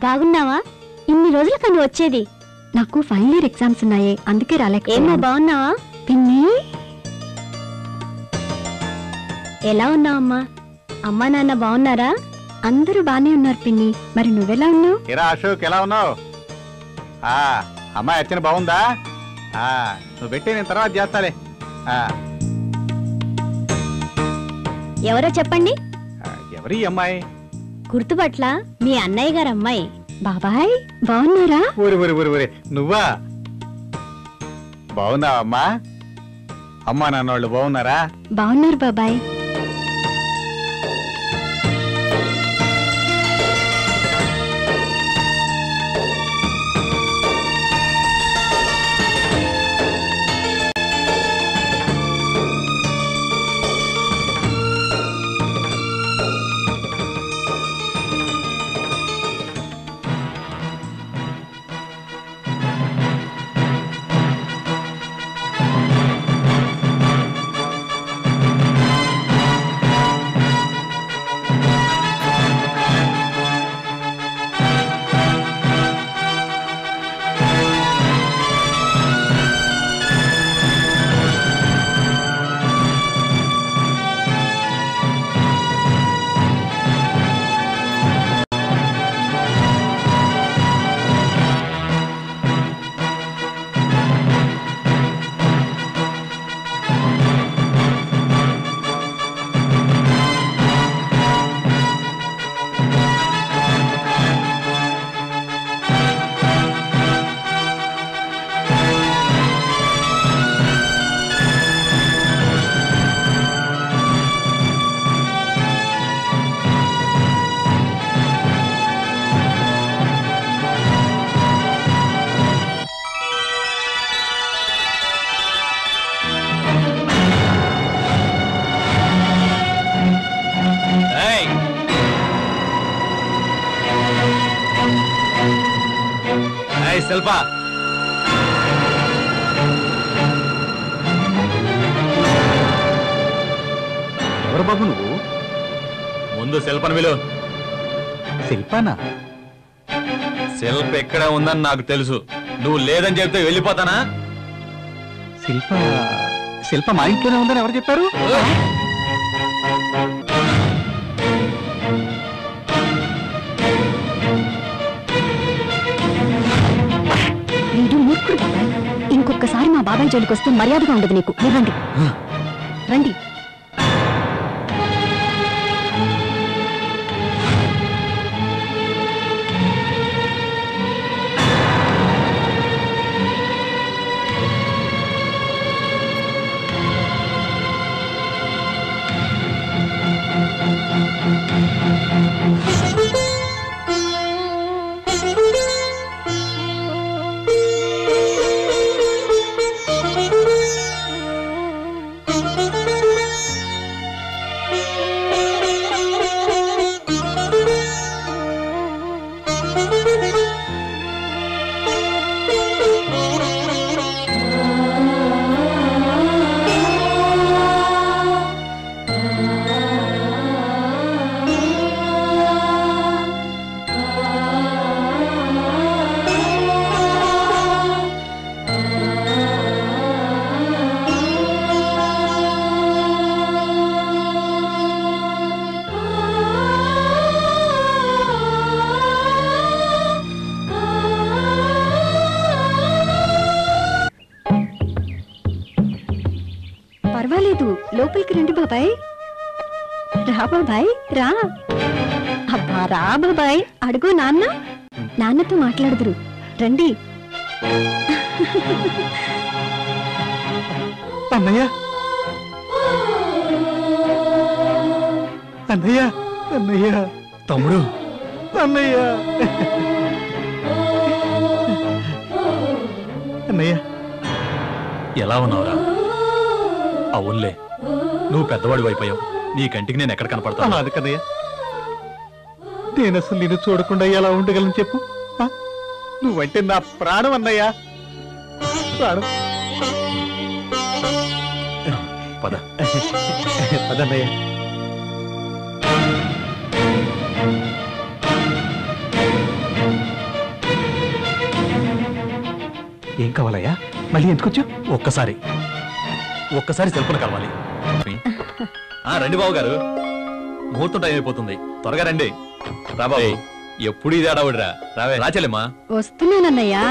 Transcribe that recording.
బాగున్నావా? ఇన్ని రోజులు కను వచ్చేది. నాకు ఫైనల్ ఇయర్ ఎగ్జామ్స్ ఉన్నాయి, అందుకే రాలేక. ఏమో బాగున్నావా పిన్ని? ఎలా ఉన్నావమ్మా? అమ్మా నాన్న బాగున్నారా? అందరూ బానే ఉన్నారు పిన్ని. మరి నువ్వెలా ఉన్నావు? అశోక్ ఎలా ఉన్నావు? అమ్మాయి అర్చన బాగుందా? నువ్వు పెట్టి నేను తర్వాత చేస్తాలే. ఎవరో చెప్పండి. ఎవరి అమ్మాయి? గుర్తుపట్ల మీ అన్నయ్య గారు అమ్మాయి. బాబాయ్ బాగున్నారా? ఊరి నువ్వా? బాగున్నావా అమ్మా? అమ్మా నాన్నోళ్ళు బాగున్నారా? బాగున్నారు బాబాయ్. శిల్ప, ఎవరు బాబు నువ్వు? ముందు శిల్పను విలు. శిల్పనా? శిల్ప ఎక్కడ ఉందని నాకు తెలుసు. నువ్వు లేదని చెప్తే వెళ్ళిపోతానా? శిల్ప మా ఇంట్లోనే ఉందని ఎవరు చెప్పారు? ఇంకొకసారి మా బాబాయ్ జోలికి వస్తే మర్యాదగా ఉండదు నీకు. రండి రండి. పర్వాలేదు, లోపలికి రండి బాబాయ్. రా బాబాయ్ రా. అబ్బా రా బాబాయ్. అడుగు నాన్న. నాన్నతో మాట్లాడదురు, రండి. అన్నయ్య, అన్నయ్య, అన్నయ్య, తమ్ముడు, అన్నయ్య, అన్నయ్య, ఎలా ఉన్నావురా? అవునులే, నువ్వు పెద్దవాడు అయిపోయావు. నీ కంటికి నేను ఎక్కడ కనపడతాను? అది కదయ్యా, నేను అసలు నిన్ను చూడకుండా ఎలా ఉండగలను చెప్పు? నువ్వంటే నా ప్రాణం అన్నయ్యా, ప్రాణం. పద పదన్నయ్య. ఏం కావాలయ్యా? మళ్ళీ ఎందుకొచ్చు? ఒక్కసారి సెల్ఫోన్ కావాలి. రండి బాబు గారు, ముహూర్తం టైం అయిపోతుంది, త్వరగా రండి. రా బాబు, ఎప్పుడు ఇది ఆడవుడిరా. రావే, రాచెల్లెమ్మా. వస్తున్నానన్నయ్యా.